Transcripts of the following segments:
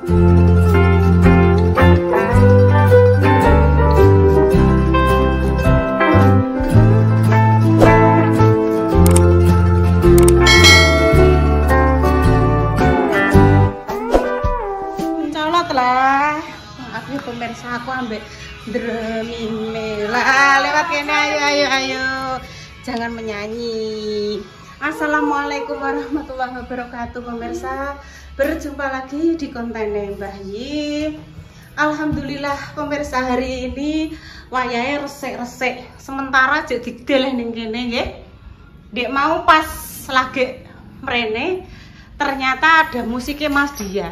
Pemirsa aku ambek dremime lah lewat kene, ayo jangan menyanyi. Assalamualaikum warahmatullahi wabarakatuh pemirsa, berjumpa lagi di konten Mbah Yi. Alhamdulillah pemirsa, hari ini wayahe resik-resik sementara aja digdeleh ning kene nggih. Dek mau pas lagi mrene ternyata ada musiknya Mas Dian.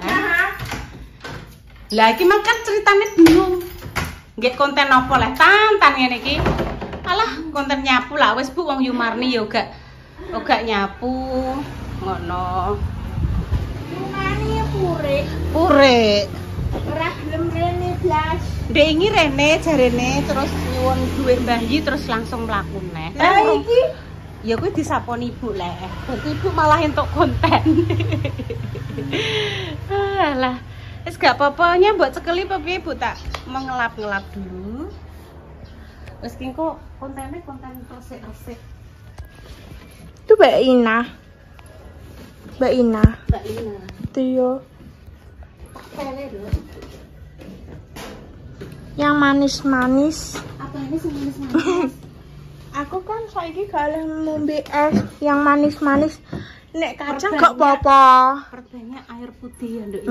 Lah iki makan ceritane bingung. Nggih konten apa leh tantan ngene iki. Alah konten nyapu lah wis Bu, wong Yumarni ya gak nyapu ngono. Yumarni Pure. Ora gelem rene blas. Ndek iki rene jarene terus nyuwun duit Mbah Yi terus langsung mlaku neh. Lah iki ya kuwi disaponi Ibu leh. Berarti Ibu malah entuk konten. Alah. Wis gak apa-apanya mbok cekeli apa piye Bu, tak mengelap-ngelap dulu. Wis ki kok kontennya konten resik-resik. itu Mbak Ina. Mbak Ina. Itu yo. Tele lho. Yang manis-manis. Apa ini sing manis-manis? Aku kan saiki gak oleh ngombe es yang manis-manis. Nek kacang Perbanyak. gak apa-apa. Perbanyak air putih ya, Nduk.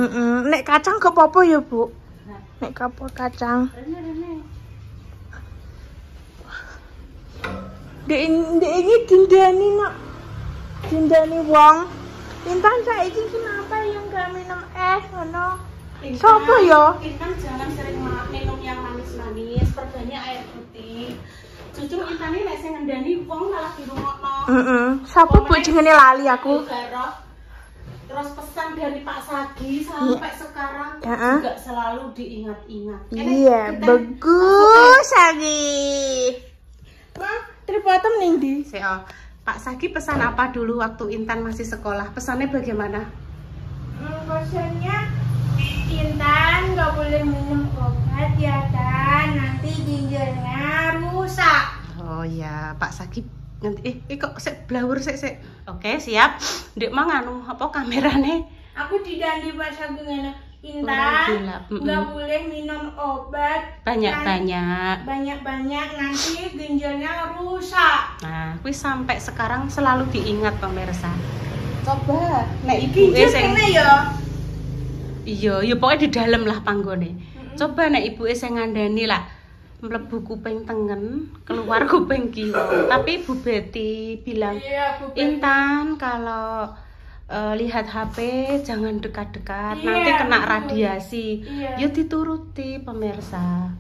Nek kacang gak apa-apa ya, Bu. Nek kapur kacang. Rene. Dek ini dindani nak. Dindani wong. Intan saiki kenapa yang gak minum es ngono? Sopo ya? Intan jangan sering minum yang manis-manis, perbanyak air putih. Justru Intan ini nek sing ngendani wong malah dirungokno. Siapa Bu jenenge lali aku? Terus pesan dari Pak Sagi sampai sekarang juga selalu diingat-ingat. Iya, bagus Sagi. Ma, tripodem ning ndi? Pak Sagi pesan apa dulu waktu Intan masih sekolah? Pesannya bagaimana? Pesannya Intan nggak boleh minum obat ya kan, nanti ginjalnya rusak. Oh ya, Pak Sagi nanti kok sik blawur sik. Oke, siap. Ndek mang anu apa kamerane? Aku didandi Pak Sagi ngene. Intan nggak boleh minum obat banyak-banyak nanti ginjalnya rusak. Nah, kuwi sampai sekarang selalu diingat pemirsa. Coba nek Ibu sing ya. Iya, ya pokoknya di dalam lah panggone. Coba nek ibuke sing ngandani lah mlebu kuping tengen, keluar kuping kiwa. Tapi Bu Betty bilang, Intan kalau lihat HP jangan dekat-dekat, nanti kena radiasi. Ya dituruti pemirsa.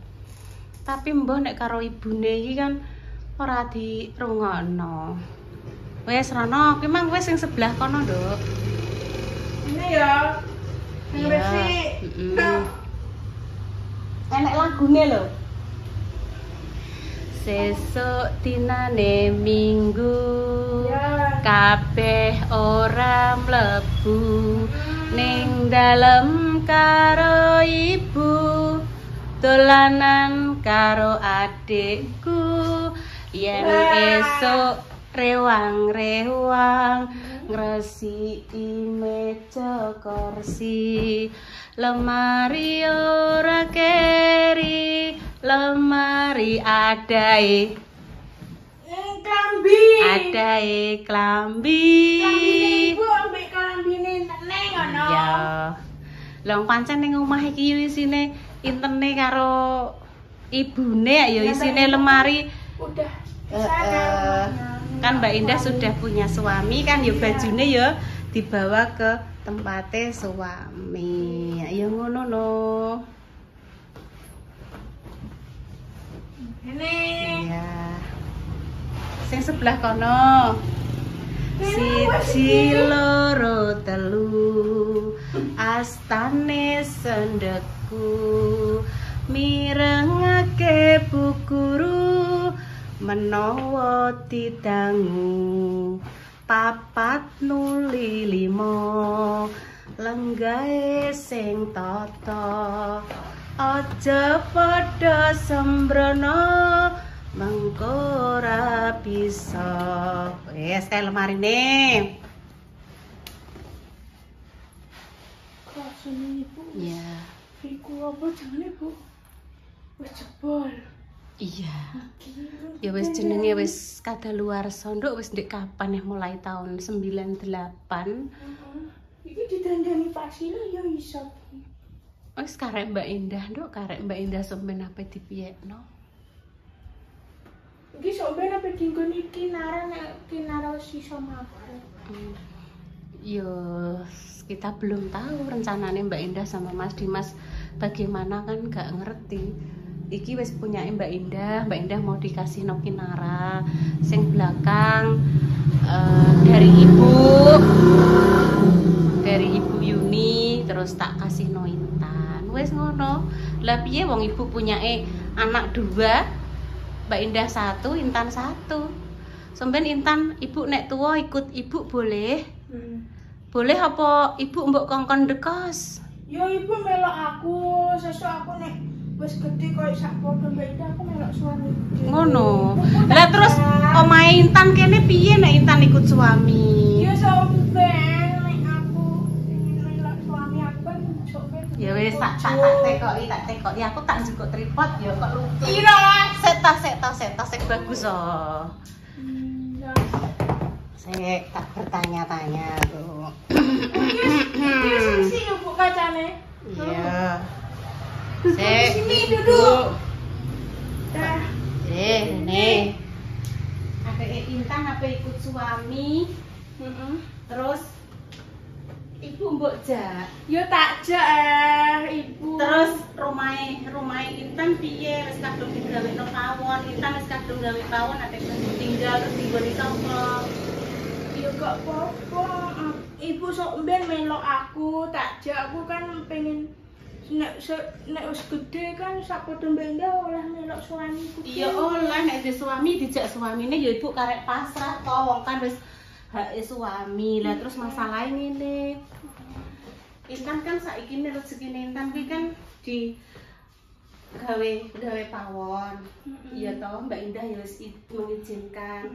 Tapi mbah nek karo ibune iki kan ora dirungokno. Wes rono, ki mang wis sing sebelah kono, Nduk. Ini ya. Iya. Enek lagune lho. Sesuk dinane Minggu, kabeh ora mlebu ning dalem karo ibu, dolanan karo adikku. Yen esuk rewang-rewang ngresiki meja kursi, lemari ora keri, lemari adae klambi. Adae klambi. Ibu ambek klambine teneng ngono. Ya. Lah pancen ning omah iki isine intene karo ibune ya isine lemari. Udah. Kan Mbak Indah sudah punya suami kan ya bajune ya dibawa ke tempatnya suami. Ya ngono no. Ini. Ya. Sing sebelah kono. Siji loro telu astane sendekku mirengake Bu Guru menawa didangu papat nuli limo lenggahe sing tata aja padha sembrono mengko ora bisa. Wes kae lemarine. Kok sini Ibu? Iya. Iku apa jenenge Bu? Wis jebol. Iya. Ya wis jenenge wis kadaluwarsa nduk wis ndek kapan ya mulai tahun 98. Iki didandani Pak Sila ya iso. Wis karek Mbak Indah nduk, karek Mbak Indah sampeyan ape dipiyekno. Iki sok ben apa dinggon iki nara nek kinara sisa mabuk. Yo kita belum tahu rencananya Mbak Indah sama Mas Dimas bagaimana kan nggak ngerti. Iki wis punya Mbak Indah mau dikasih no Kinara sing belakang dari Ibu Yuni terus tak kasih no Intan. Wis ngono. Lah piye wong ibu punya anak 2, Mbak Indah 1, Intan 1. Sampeyan Intan ibu nek tua ikut ibu boleh? Boleh apa ibu mbok kongkon dekos? Ya ibu melok aku, sesuk aku nek wis gede koyo sak padha Mbak Indah aku melok suami. Ngono. Lah terus omahe Intan kene piye nek Intan ikut suami? Ya sok ben nek aku pengen melok suami aku kan sok ben. Ya wis tak tekoki aku tak njukuk tripod ya kok lucu. Ira, Sek bagus oh. Ya. Saya tak bertanya-tanya tuh. Iki sih yo Bu kacane. Iya. Sini duduk. Dah. Nih. Adek Intan apa ikut suami? Terus ibu mbok jak. Yo tak jak Ibu. Terus rumah Intan piye? Wis kadung digawekno pawon. Intan wis kadung gawe pawon adek tinggal terus digone sapa? Ya gak apa-apa. Ibu sok ben melok aku, tak jak aku kan pengen nek wis gede kan sak padha mbenda oleh melok suamiku. Iya oleh nek di suami dijak suamine ya ibu karek pasrah to wong kan wis hake suami. Lah terus masalahnya ngene. Intan kan saiki rezekine Intan kuwi kan di gawe pawon. Iya toh Mbak Indah ya wis mengizinkan.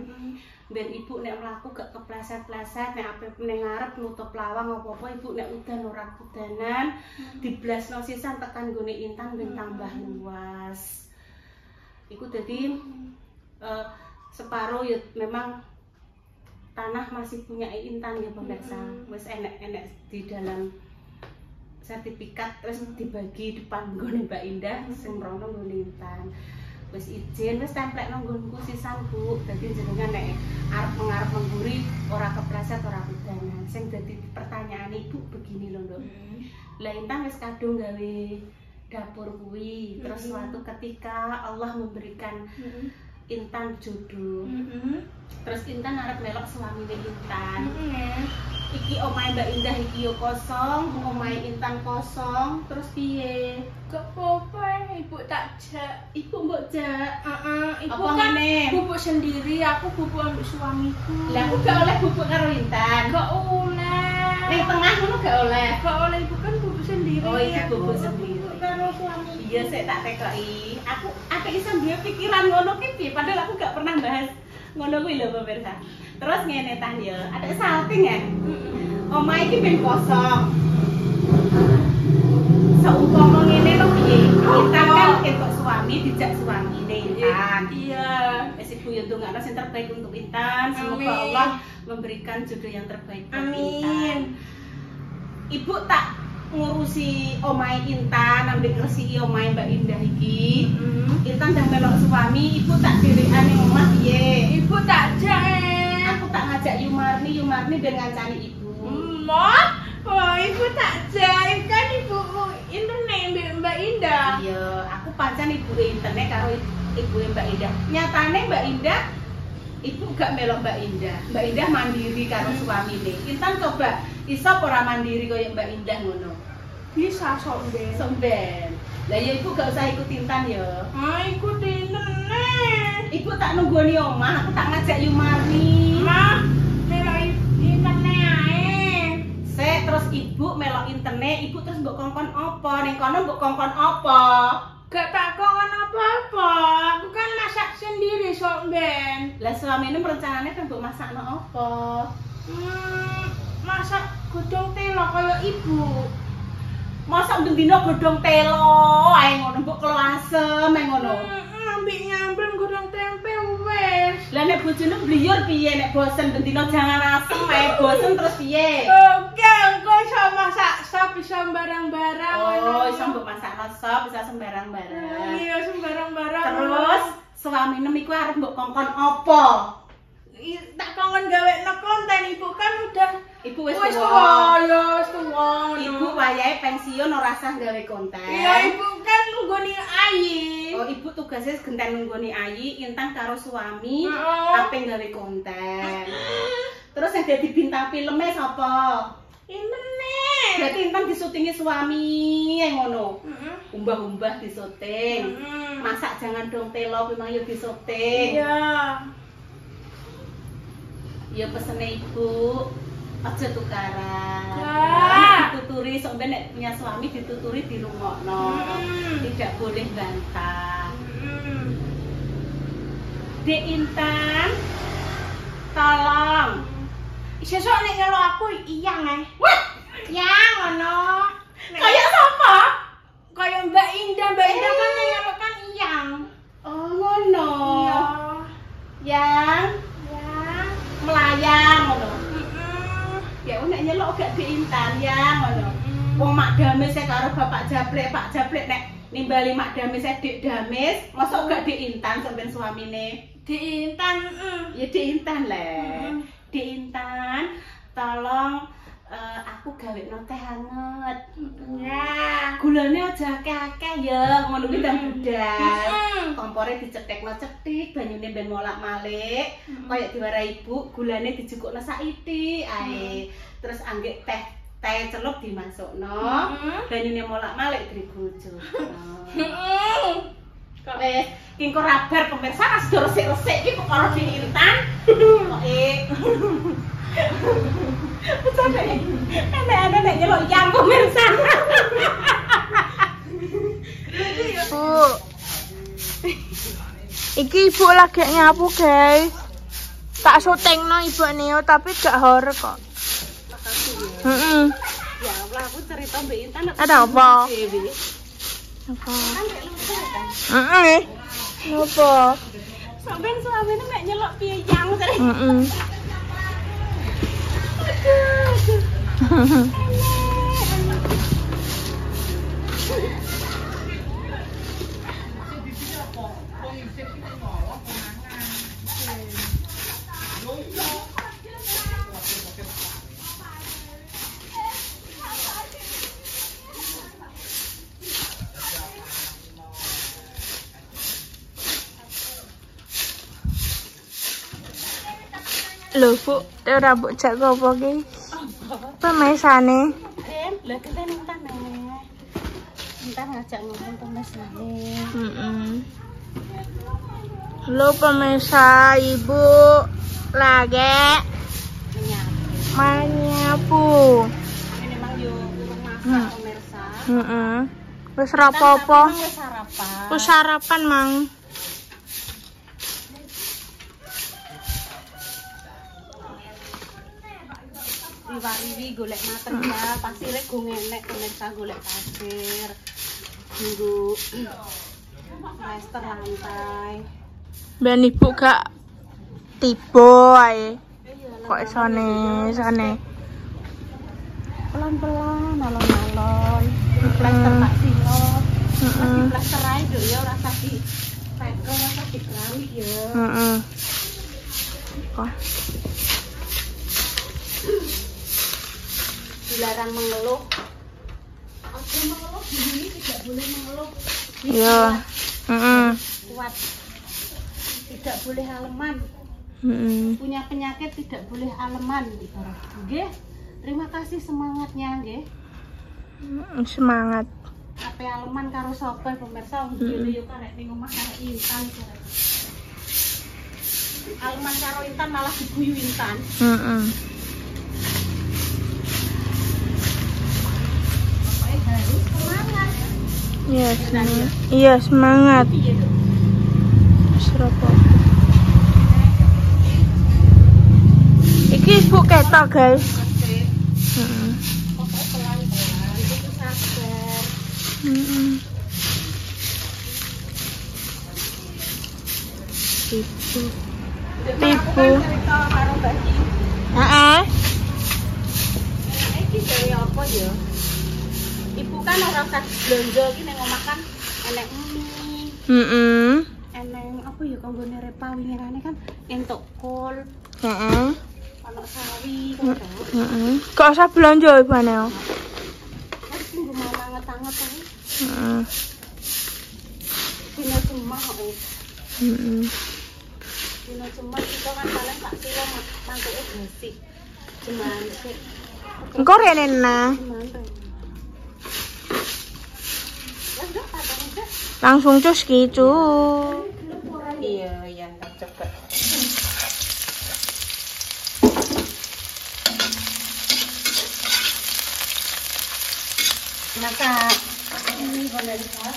Ben ibu nek mlaku gak kepleset-pleset nek ape ning ngarep nutup lawang apa-apa ibu nek udan ora udanan diblasno sisan tekan gone Intan ben tambah luas. Iku dadi separo ya memang tanah masih punya Intan ya pemirsa. Wis enek di dalam sertifikat terus dibagi depan nggone Mbak Indah sing mrono nggone Intan. Wis izin wis templek nang nggonku sisan Bu. Dadi jenengan nek arep mengarep mengguri ora kepleset ora udanan. Sing dadi pertanyaan Ibu begini lho, Nduk. Lah Intan wis kadung gawe dapur kuwi. Terus suatu ketika Allah memberikan Intan jodoh. Terus Intan arep melok suamine Intan. Iki omahe Mbak Indah iki yo kosong, omahe Intan kosong. Terus piye? Gak apa-apa Ibu tak jak. Ibu mbok jak. Ibu Apa kan ngene? bubuk sendiri, aku bubuk ambek suamiku. Lah aku gak oleh bubuk karo Intan. Gak oleh. Ning tengah ngono gak oleh. Gak oleh Ibu kan bubuk sendiri. Oh, iki aku bubuk sendiri. bubuk karo suami. Iya sik tak tekoki. Aku iso duwe pikiran ngono ki piye padahal aku gak pernah bahas ngono kuwi lho pemirsa. Terus ngene Tan ya, ada salting ya. Omah iki ben kosong. Saumpama ngene lho piye? Intan kan ketok suami dijak suamine Intan. Iya. Wis Ibu yo ndongakno sing terbaik untuk Intan. Semoga Allah memberikan jodoh yang terbaik buat Intan. Ibu tak ngurusi omahe Intan, ambek ngresiki omahe Mbak Indah iki. Intan dah melok suami, ibu tak dhewekan ning omah piye? Ibu tak jak. Aku tak ngajak Yumarni ben ngancani ibu. Oh, Ibu tak jak kan Ibu internet Mbak Indah. Iya, aku pancen ibu internet karo ibu Mbak Indah. Nyatane Mbak Indah ibu gak melok Mbak Indah. Mbak Indah mandiri karo suamine. Intan coba iso ora mandiri kaya Mbak Indah ngono. Bisa sok ben. Somben. Lah ya ibu gak usah ikut Intan ya. Ikut internet. Ibu tak nunggoni omah, aku tak ngajak Yumarni. Mah, melok internet ae. Sik terus ibu melok internet, ibu terus mbok kongkon apa? Ning kono mbok kongkon apa? Gak tak kongkon apa-apa. Aku kan masak sendiri sok ben. Lah suamine rencanane kan mbok masakno apa? Masak godhong telo kaya ibu. Masak bendina godhong telo, ae ngono mbok kelo asem ae ngono. Ambek nyambel godhong tempe wes. Lah nek bojone bliyur piye nek bosen bendina jangan asem ae bosen terus piye? Oke, engko iso masak sop iso barang-barang. Oh, iso mbok masakno sop bisa sembarang-barang. Iya, sembarang-barang. Terus suamine iku arep mbok kongkon apa? Tak kongkon gawe konten ibu kan udah Ibu wis tuwa. tuwa. Ya wis tuwa. Ibu wayahe pensiun ora usah gawe konten. Iya, ibu kan nunggoni Ayi. Oh, ibu tugasnya genten nunggoni Ayi, Intan karo suami, ape gawe konten. Terus yang dadi bintang filmnya sapa? Ini. Berarti Intan disutingi suami, yang ngono. Umbah-umbah disuting. Masak jangan dong telo, memang yo disuting. Iya. Ya pesene ibu, aja tukaran. Ya. Dituturi, sampe nek punya suami dituturi di rungokno. Tidak boleh bantah. Dek Intan, tolong. Sesuk nek nyelok aku iyang Wah, Yang ngono. kayak sapa? Kayak Mbak Indah kan nyelok kan iyang. Oh, ngono. Iya. Yang Ya. melayang ngono. Ya nek nyelok gak Dek Intan ya ngono. Wong Mak Damis karo Bapak Jablek, Pak Jablek nek nimbali Mak Damis Dik Damis, mosok gak Dek Intan sampean suamine. Dek Intan, Ya Dek Intan le. Dek Intan, tolong aku gawe teh hangat. Ya. Gulane aja akeh-akeh ya, ngono kuwi ndang budal. Kompore dicetekno cetik, banyune ben molak-malik. Kaya diwarai ibu, gulane dijukukno saithik ae. Terus anggek teh celup dimasukno, banyune molak-malik digujukno. Wes, ki engko rabar pemirsa kas resik-resik iki kok karo Dek Intan. Sampai ada nek nyelok yang pemirsa. Bu. Iki ibu lagi nyapu, guys. Tak syutingno ibu Neo tapi gak horor kok. Makasih ya. Ya Allah, aku cerita Mbak Intan. Ada apa? Apa? Kan gak lucu kan. Apa? Sampeyan suamine nek nyelok piye yang sering. Lho, Bu, ora mbok jak apa ki? Pemesane. Lah kita Intan nih. Intan ngajak ngomong pemesane. Halo pemirsa, ibu lagi menyapu. Ini memang yo urung masak pemirsa. Wis rapopo? Wis sarapan. Wis sarapan, Mang. Riwa-riwi golek material, pasire go ngenek pemirsa golek pasir. Tunggu plester lantai. Ben ibu gak tiba ae. Kok isone. Pelan-pelan, alon-alon. Plester tak silot. Lagi plester ae lho ya ora usah di pekel, ora usah di keramik ya. Kok Dilarang mengeluh. Oke, mengeluh ini tidak boleh mengeluh. iya. Kuat. Tidak boleh aleman. Punya penyakit tidak boleh aleman ibarat. Nggih. Terima kasih semangatnya nggih. Semangat. Ape aleman karo sapa pemirsa dhewe yo karek ning omah karek Intan. Aleman karo Intan malah diguyu Intan. Iya, semangat. Iya, semangat. Serapa. Iki ibu ketok, guys. Heeh. Ibu. Ibu. Heeh. Iki dari apa ya? Ibu kan ora usah belanja iki ning omah kan enek mie. Enek apa ya kanggone repa winginane kan entuk kol. Heeh. Ono sawi kan. Kok usah belanja Ibu Anel? Wis tunggu mama ngetang-ngetang. Heeh. Dino cemah kok. Dino cemah kita kan paling tak kilo mangkuke gresik. Cuman sik. Engko rene nah. Langsung cus gitu. Iya, tak cepet. Maka ini pemirsa,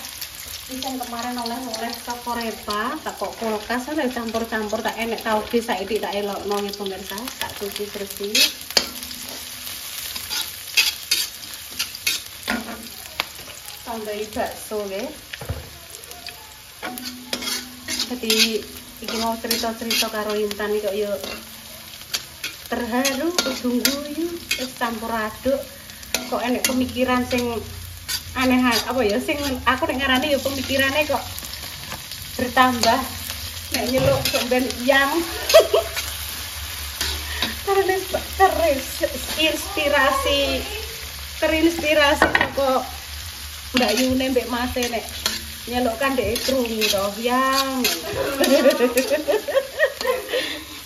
pisang kemarin oleh toko repa, tak kok kulkas, ada campur-campur tak enak tahu bisa itu tak elok nongi pemirsa, tak cuci bersih. Tambahi bakso ya. Jadi iki mau cerita-cerita karo Intan iki kok yo terharu, guyu, terus campur aduk. Kok enek pemikiran sing aneh apa ya sing aku nek ngarani ya pemikirane kok bertambah nek nyeluk kok ben yang terinspirasi kok Mbak Yune mbek Mas nek nyeluk kan dek krungu to yang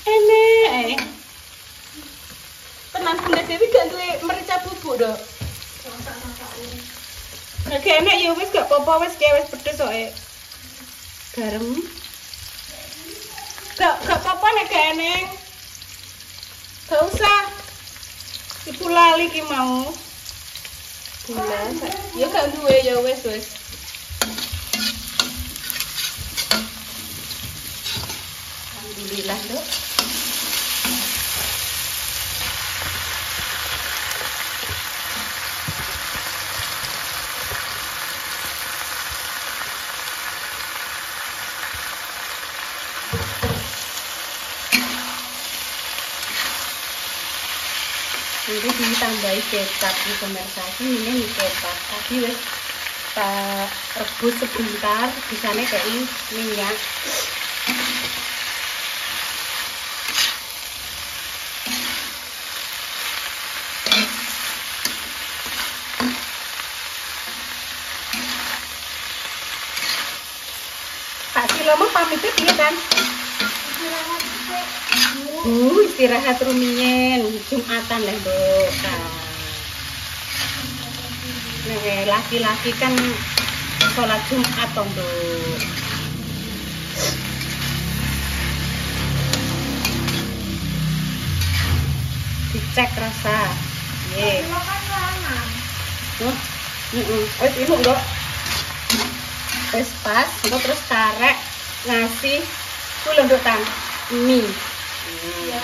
enek tenan Bunda Dewi gak duwe merica bubuk dok. Nek enek ya wis gak apa-apa wis pedes kok garam. Gak apa-apa nek gak enek. Gak usah. Ibu lali ki mau. Gula. Ya gak duwe ya wis. Alhamdulillah dok. Ini ditambahi kecap di pemirsa ini kecap tadi wes tak rebus sebentar bisanya kayak minyak Pak Silo mah pamitnya dia kan istirahat rumiyin Jumatan lah dok. Nah, laki-laki kan sholat Jumat toh dok. Dicek rasa. Ye. Wes ibu dok. Wes pas, terus karek ngasih kulon dok tang mie. Iya.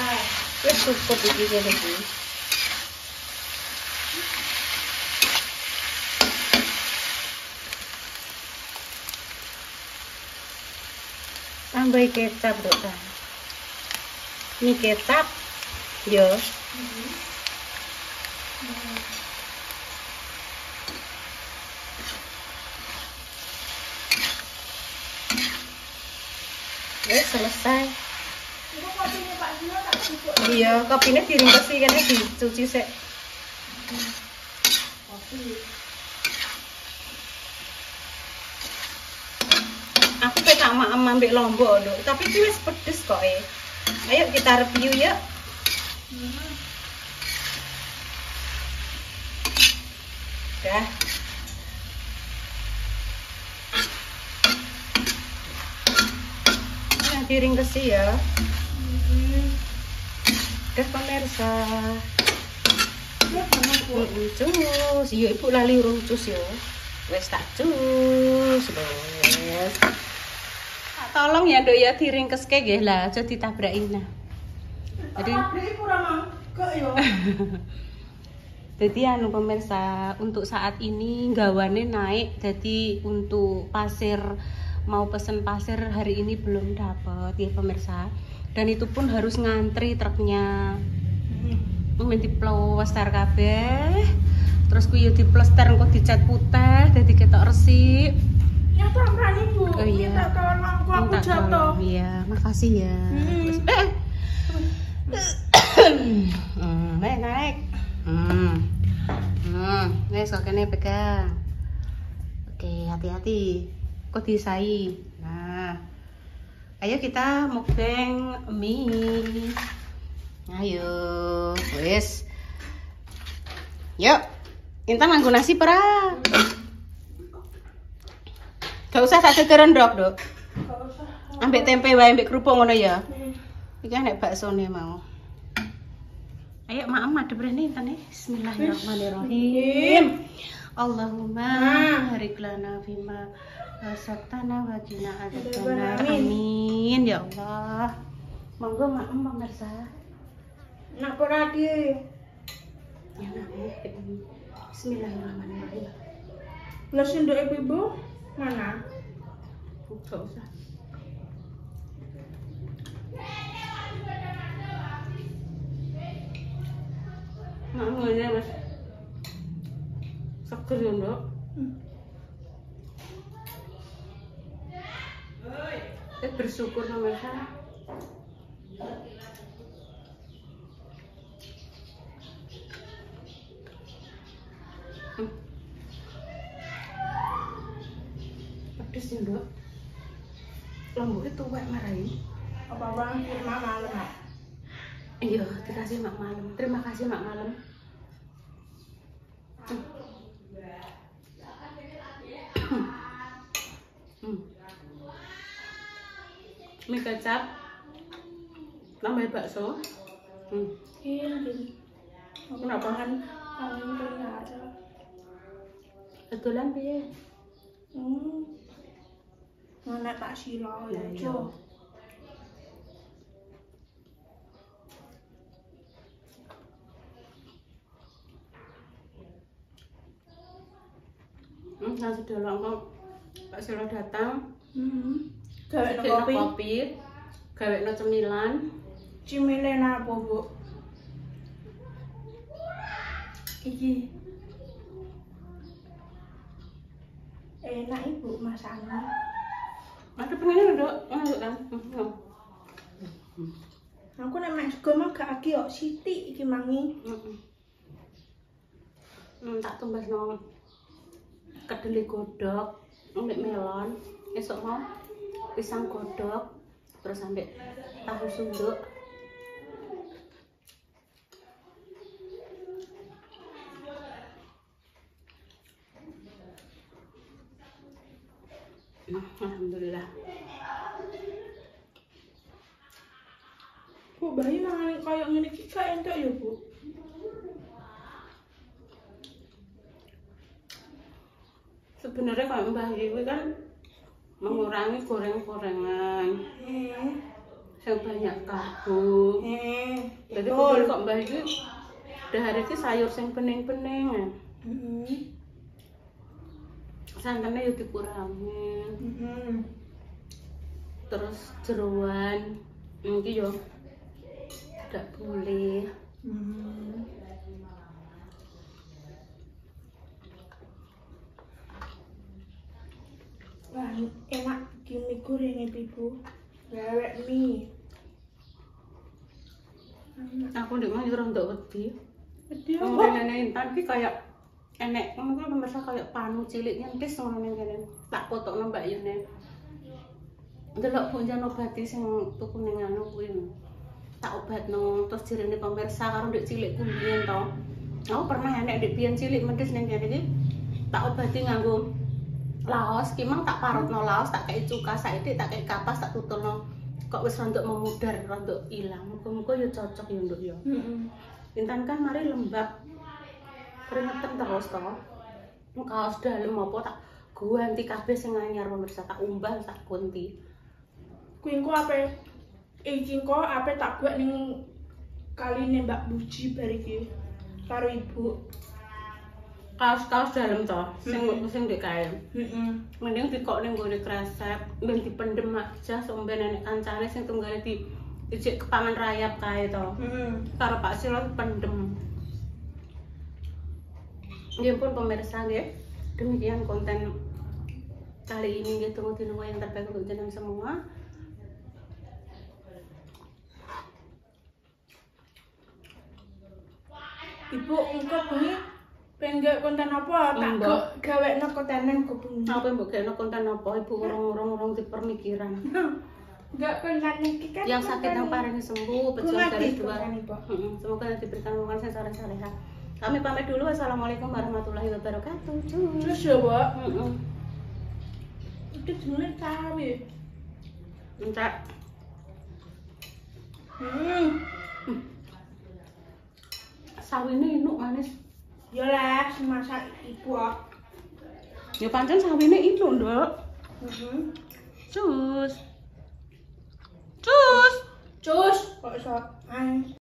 Wes cukup iki kene iki. Tambah kecap dok kan. Ini kecap yo. Selesai. Iya, kopinya diringkesi kan dicuci sik. Aku pengen tak mak ambek lombok lho, tapi itu wis pedes kok Ayo kita review ya. Dah. Nah, diringkesi ya. Pemirsa. Cus, iya ibu lali urung cus ya. Wes tak jus, wes. Tolong ya Dok ya diringkeske nggih lah, aja ditabraki nah. Jadi jadi anu pemirsa, untuk saat ini gawane naik, jadi untuk pasir mau pesen pasir hari ini belum dapat ya pemirsa. Dan itu pun harus ngantri truknya. Mungkin diplester kabeh. Terus kuwi yo diplester engko dicat putih dadi ketok resik. Ya pelan-pelan Ibu. Oh iya. Minta tolong aku jatuh. Iya, makasih ya. Naik. Wes kok kene pegang. Oke, hati-hati. Kok disai. Nah. Ayo kita mukbang mie. Ayo, wes. Yuk. Intan nganggo nasi pra. Gak usah tak cekeran Dok. Gak usah. Ambek tempe wae ambek kerupuk ngono ya. Iki nek baksone mau. Ayo maem madhep rene Intan. Bismillahirrahmanirrahim. Allahumma barik lana fima razaqtana wa qina adzabannar. Amin ya Allah. Monggo maem pemirsa. Napa lagi? Ya Bismillahirrahmanirrahim. Lah sendok Ibu mana? Gak usah. Ngene Mas. Seger ya, Nduk. Bersyukur pemirsa. Pedes ya, Nduk. Lomboknya tuwek marahin. Apa-apa firma malam. Iya, dikasih Mak Malam. Terima kasih Mak Malam. Mie kecap tambah bakso. Iya, Kenapa kan? Betulan piye? Mana tak sila ya, Iya. Jo. Nasi dolong kok Pak Silo datang. Gawe Gawe kopi. kopi, gawe cemilan. Cimilen apa, Bu? Iki. Enak Ibu masaknya. Ada pengen Nduk, ngantuk kan? Aku nek mek sego mah gak agi kok sithik iki mangi. Tak tumbas nang kedeli godhog, ambek melon. Esok mau pisang godhog, terus ambek tahu sunduk. Alhamdulillah. Bu, bayi mangan kaya ngene iki gak entuk ya, Bu? Sebenarnya kalau Mbah Iwi kan mengurangi goreng-gorengan, yang banyak karbo. Jadi betul. kok Mbah Iwi udah hari ini sayur yang bening-bening. Santannya ya dikurangi. Terus jeroan, ini yo tidak boleh. Wah, Enak gini goreng Ibu. Gawe mie. aku ndek mah ora ndok wedi. Wedi Wong apa? rene Intan ki kayak enek ngono kuwi pemirsa kayak panu cilik nyentis ngono ning kene. Tak potokno Mbak Yune. Delok punjan obati sing tuku ning anu kuwi. Tak obatno terus jirene pemirsa karo ndek cilik kumbien to. Aku pernah enek ndek biyen cilik mentis ning kene iki. Tak obati nganggo laos, ki mang tak parutno laos, tak kei cuka saiki, tak kei kapas, tak tutulno. Kok wis rontok memudar, rontok ilang. Muga-muga ya cocok ya nduk ya. Intan kan mari lembab. Keringetan terus toh. kaos dalem apa tak ganti kabeh sing anyar pemirsa, tak umbah tak ganti. Kuwi engko ape iki kok ape tak buat ning kaline Mbak Buji bar iki karo ibu. Kaos-kaos dalem to, sing ndek kae. Mending dikok ning gone kresep, ben dipendem aja somben nek kancane sing tunggale di ijik kepangan rayap kae to. Karo Pak Silo pendem. Ya pun pemirsa nggih, demikian konten kali ini nggih, tunggu dinungo yang terbaik untuk jenengan semua. Ibu engko bengi pengen gawe konten apa? Tak gawekno kontenan kok bengi. Apa mbok gawekno konten apa? Ibu urung dipemikiran. Enggak konten iki kan yang sakit yang paling sembuh, pejuang dari dua. Semoga diberikan hubungan yang saleh-salehah. Kami pamit dulu. Wassalamualaikum warahmatullahi wabarakatuh. Terus ya, Mbak. Itu jenenge cawe. Entek. Sawine inuk manis. Ya lah, semasak ibu. Ya pancen sawine inuk, Nduk. Cus. Cus. Kok iso